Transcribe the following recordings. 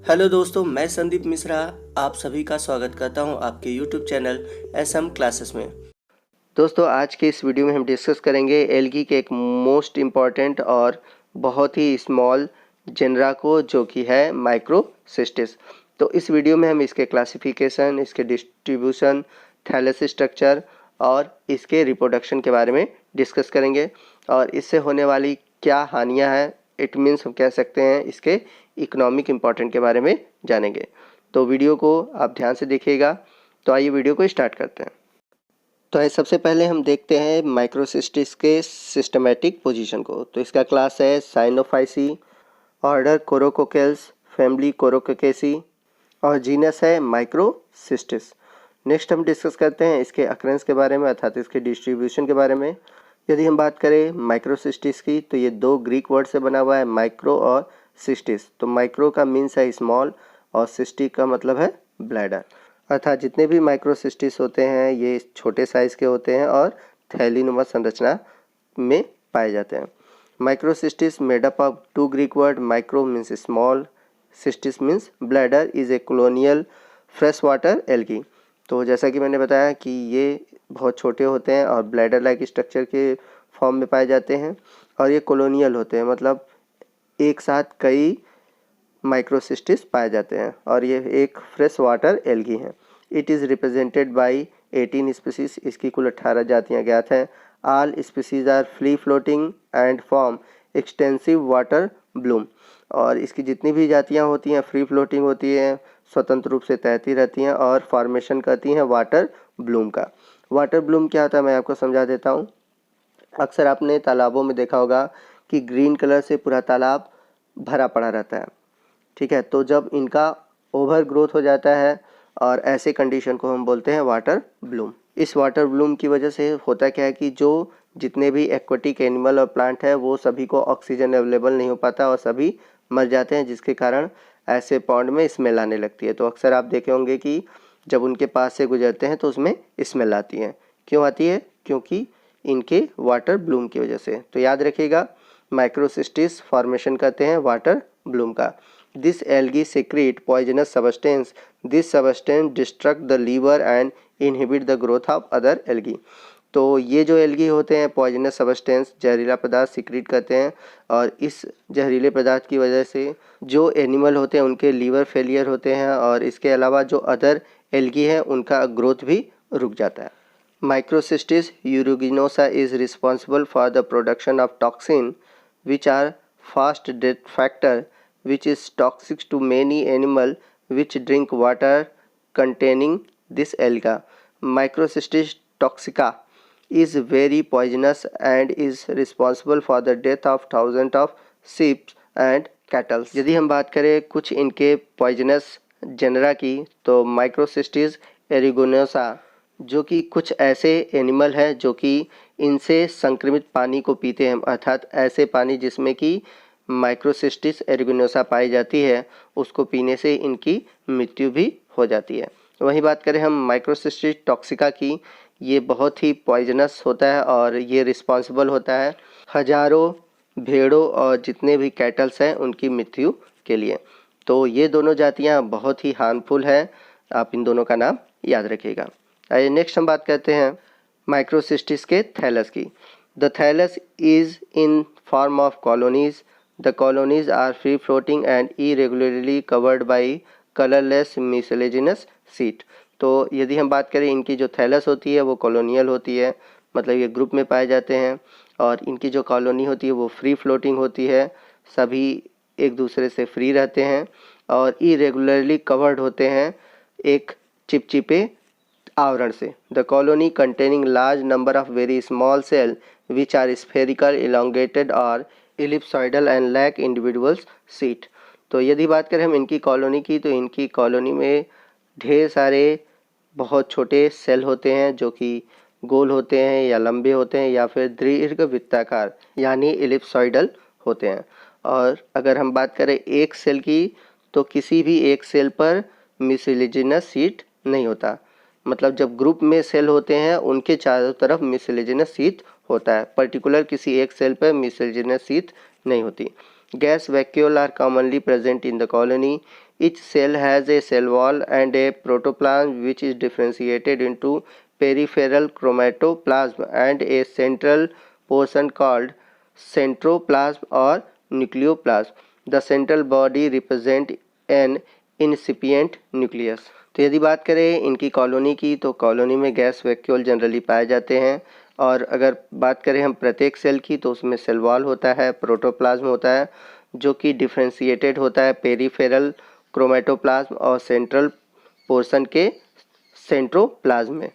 Hello दोस्तों, मैं संदीप मिश्रा आप सभी का स्वागत करता हूं आपके यूट्यूब चैनल एसएम क्लासेस में। दोस्तों, आज के इस वीडियो में हम डिस्कस करेंगे एल्गी के एक मोस्ट इम्पॉर्टेंट और बहुत ही स्मॉल जेनरा को, जो कि है माइक्रोसिस्टिस। तो इस वीडियो में हम इसके क्लासिफिकेशन, इसके डिस्ट्रीब्यूशन, थैलेस स्ट्रक्चर और इसके रिप्रोडक्शन के बारे में डिस्कस करेंगे और इससे होने वाली क्या हानियां हैं, इट मीन्स हम कह सकते हैं इसके इकोनॉमिक इम्पोर्टेंट के बारे में जानेंगे। तो वीडियो को आप ध्यान से देखिएगा। तो आइए वीडियो को स्टार्ट करते हैं। तो आइए सबसे पहले हम देखते हैं माइक्रोसिस्टिस के सिस्टमेटिक पोजीशन को। तो इसका क्लास है साइनोफाइसी, ऑर्डर कोरोकोकेल्स, फैमिली कोरोकोकेसी और जीनस है माइक्रोसिस्टिस। नेक्स्ट हम डिस्कस करते हैं इसके अक्रेंस के बारे में, अर्थात इसके डिस्ट्रीब्यूशन के बारे में। यदि हम बात करें माइक्रोसिस्टिस की, तो ये दो ग्रीक वर्ड से बना हुआ है, माइक्रो और सिस्टिस। तो माइक्रो का मीन्स है स्मॉल और सिस्टिक का मतलब है ब्लैडर। अर्थात जितने भी माइक्रोसिस्टिस होते हैं ये छोटे साइज़ के होते हैं और थैलीनुमा संरचना में पाए जाते हैं। Microcystis made up of two Greek word, micro means small, cystis means bladder, is a colonial fresh water algae. तो जैसा कि मैंने बताया कि ये बहुत छोटे होते हैं और ब्लैडर लाइक स्ट्रक्चर के फॉर्म में पाए जाते हैं और ये कॉलोनियल होते हैं, मतलब एक साथ कई माइक्रोसिस्टिस पाए जाते हैं और ये एक फ्रेश वाटर एल्गी हैं। It is represented by 18 species, इसकी कुल 18 जातियाँ ज्ञात हैं। All species are free floating and form extensive water bloom. और इसकी जितनी भी जातियाँ होती हैं फ्री फ्लोटिंग होती हैं, स्वतंत्र रूप से तैरती रहती हैं और फॉर्मेशन करती हैं वाटर ब्लूम का। वाटर ब्लूम क्या होता है मैं आपको समझा देता हूँ। अक्सर आपने तालाबों में देखा होगा कि ग्रीन कलर से पूरा तालाब भरा पड़ा रहता है, ठीक है। तो जब इनका ओवर ग्रोथ हो जाता है और ऐसे कंडीशन को हम बोलते हैं वाटर ब्लूम। इस वाटर ब्लूम की वजह से होता क्या है कि जो जितने भी एक्वेटिक एनिमल और प्लांट है वो सभी को ऑक्सीजन अवेलेबल नहीं हो पाता और सभी मर जाते हैं, जिसके कारण ऐसे पॉन्ड में स्मेल आने लगती है। तो अक्सर आप देखे होंगे कि जब उनके पास से गुजरते हैं तो उसमें स्मेल आती है। क्यों आती है? क्योंकि इनके वाटर ब्लूम की वजह से। तो याद रखिएगा, माइक्रोसिस्टिस फॉर्मेशन करते हैं वाटर ब्लूम का। This algae secrete poisonous substance. This substance destruct the liver and inhibit the growth of other algae. तो ये जो एल्गी होते हैं पॉइजनस सब्सटेंस, जहरीला पदार्थ सिक्रीट करते हैं और इस जहरीले पदार्थ की वजह से जो एनिमल होते हैं उनके लीवर फेलियर होते हैं और इसके अलावा जो अदर एल्गी है उनका ग्रोथ भी रुक जाता है। Microcystis aeruginosa is responsible for the production of toxin which are fast death factor which is toxic to many animal which drink water containing this alga. Microcystis toxica is very poisonous and is responsible for the death of thousands of sheep and cattle. यदि हम बात करें कुछ इनके poisonous genre की, तो Microcystis aeruginosa, जो कि कुछ ऐसे एनिमल हैं जो कि इनसे संक्रमित पानी को पीते हैं, अर्थात ऐसे पानी जिसमें कि माइक्रोसिस्टिस एरिगोनोसा पाई जाती है, उसको पीने से इनकी मृत्यु भी हो जाती है। वहीं बात करें हम माइक्रोसिस्टिस टॉक्सिका की, ये बहुत ही पॉइजनस होता है और ये रिस्पॉन्सिबल होता है हजारों भेड़ों और जितने भी कैटल्स हैं उनकी मृत्यु के लिए। तो ये दोनों जातियाँ बहुत ही हार्मफुल हैं, आप इन दोनों का नाम याद रखिएगा। आइए नेक्स्ट हम बात करते हैं माइक्रोसिस्टिस के थैलस की। The thallus is in form of colonies. The colonies are free floating and irregularly covered by colorless mucilaginous sheet. तो यदि हम बात करें इनकी जो थैलस होती है वो कॉलोनियल होती है, मतलब ये ग्रुप में पाए जाते हैं और इनकी जो कॉलोनी होती है वो फ्री फ्लोटिंग होती है, सभी एक दूसरे से फ्री रहते हैं और इरेगुलरली कवर्ड होते हैं एक चिपचिपे आवरण से। The colony containing large number of very small cell which are spherical, elongated और ellipsoidal and lack individuals sheath. तो यदि बात करें हम इनकी कॉलोनी की, तो इनकी कॉलोनी में ढेर सारे बहुत छोटे सेल होते हैं जो कि गोल होते हैं या लंबे होते हैं या फिर दीर्घ वृत्ताकार यानी इलिप्सॉइडल होते हैं। और अगर हम बात करें एक सेल की, तो किसी भी एक सेल पर म्यूसिलेजिनस सीट नहीं होता, मतलब जब ग्रुप में सेल होते हैं उनके चारों तरफ म्यूसिलेजिनस सीट होता है, पर्टिकुलर किसी एक सेल पर म्यूसिलेजिनस सीट नहीं होती। Gas vacuole are commonly present in the colony. Each cell has a cell wall and a protoplasm which is differentiated into peripheral chromatoplasm and a central portion called centroplasm or nucleoplasm. The central body represent an incipient nucleus. तो यदि बात करें इनकी colony की, तो colony में gas vacuole generally पाए जाते हैं। और अगर बात करें हम प्रत्येक सेल की, तो उसमें सेल वॉल होता है, प्रोटोप्लाज्म होता है जो कि डिफ्रेंशिएटेड होता है पेरिफेरल क्रोमेटोप्लाज्म और सेंट्रल पोर्शन के सेंट्रोप्लाज्म में,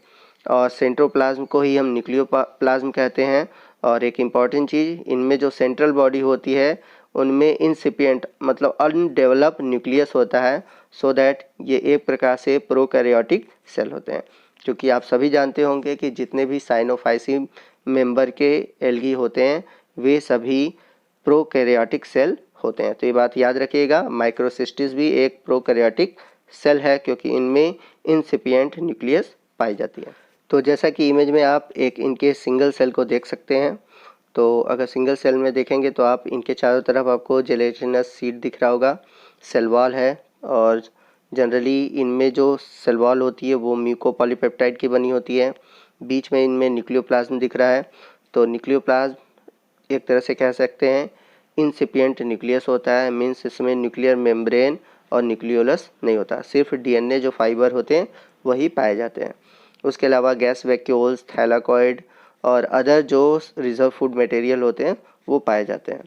और सेंट्रोप्लाज्म को ही हम न्यूक्लियोप्लाज्म कहते हैं। और एक इम्पॉर्टेंट चीज़, इनमें जो सेंट्रल बॉडी होती है उनमें इंसिपिएंट मतलब अनडेवलप न्यूक्लियस होता है, सो दैट ये एक प्रकार से प्रोकैरियोटिक सेल होते हैं। क्योंकि आप सभी जानते होंगे कि जितने भी साइनोफाइसीम मेंबर के एल्गी होते हैं वे सभी प्रोकैरियोटिक सेल होते हैं। तो ये बात याद रखिएगा। माइक्रोसिस्टिस भी एक प्रोकैरियोटिक सेल है क्योंकि इनमें इंसिपिएंट न्यूक्लियस पाई जाती है। तो जैसा कि इमेज में आप एक इनके सिंगल सेल को देख सकते हैं, तो अगर सिंगल सेल में देखेंगे तो आप इनके चारों तरफ आपको जेलेटिनस सीट दिख रहा होगा, सेल वॉल है, और जनरली इनमें जो सेल वॉल होती है वो म्यूकोपॉलीपेप्टाइड की बनी होती है। बीच में इनमें न्यूक्लियोप्लाज्म दिख रहा है। तो न्यूक्लियोप्लाज्म एक तरह से कह सकते हैं इंसिपिएंट न्यूक्लियस होता है, मीन्स इसमें न्यूक्लियर मेम्ब्रेन और न्यूक्लियोलस नहीं होता, सिर्फ डीएनए जो फाइबर होते हैं वही पाए जाते हैं। उसके अलावा गैस वैक्यूल्स, थैलाकॉइड और अदर जो रिजर्व फूड मटेरियल होते हैं वो पाए जाते हैं।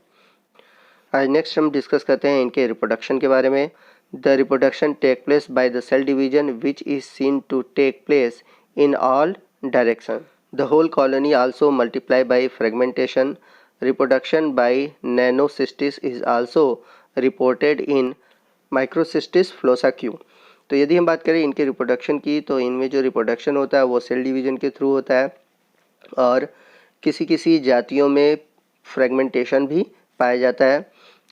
आज नेक्स्ट हम डिस्कस करते हैं इनके रिप्रोडक्शन के बारे में। The reproduction take place by the cell division which is seen to take place in all direction. The whole colony also multiply by fragmentation. Reproduction by nanocystis is also reported in Microcystis flosaquae. तो यदि हम बात करें इनके reproduction की, तो इनमें जो रिप्रोडक्शन होता है वो सेल डिवीजन के थ्रू होता है, और किसी किसी जातियों में फ्रेगमेंटेशन भी पाया जाता है।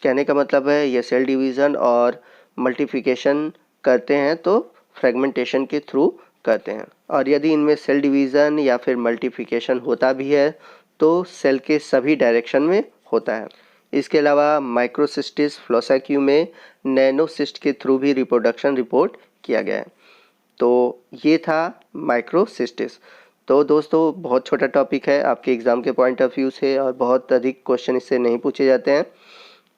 कहने का मतलब है ये सेल डिवीज़न और मल्टीप्लिकेशन करते हैं तो फ्रेगमेंटेशन के थ्रू करते हैं। और यदि इनमें सेल डिवीज़न या फिर मल्टीप्लिकेशन होता भी है तो सेल के सभी डायरेक्शन में होता है। इसके अलावा माइक्रोसिस्टिस फ्लोसाक्यू में नैनोसिस्ट के थ्रू भी रिप्रोडक्शन रिपोर्ट किया गया है। तो ये था माइक्रोसिस्टिस। तो दोस्तों बहुत छोटा टॉपिक है आपके एग्ज़ाम के पॉइंट ऑफ व्यू से, और बहुत अधिक क्वेश्चन इससे नहीं पूछे जाते हैं,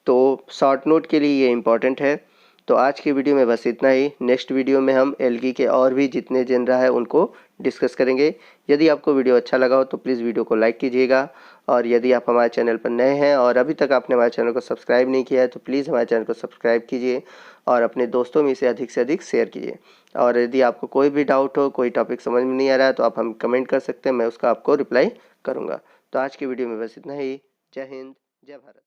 तो शॉर्ट नोट के लिए ये इम्पॉर्टेंट है। तो आज की वीडियो में बस इतना ही। नेक्स्ट वीडियो में हम एल्गी के और भी जितने जेनरा है उनको डिस्कस करेंगे। यदि आपको वीडियो अच्छा लगा हो तो प्लीज़ वीडियो को लाइक कीजिएगा, और यदि आप हमारे चैनल पर नए हैं और अभी तक आपने हमारे चैनल को सब्सक्राइब नहीं किया है तो प्लीज़ हमारे चैनल को सब्सक्राइब कीजिए और अपने दोस्तों में इसे अधिक से अधिक शेयर कीजिए। और यदि आपको कोई भी डाउट हो, कोई टॉपिक समझ में नहीं आ रहा है, तो आप हम कमेंट कर सकते हैं, मैं उसका आपको रिप्लाई करूँगा। तो आज की वीडियो में बस इतना ही। जय हिंद, जय भारत।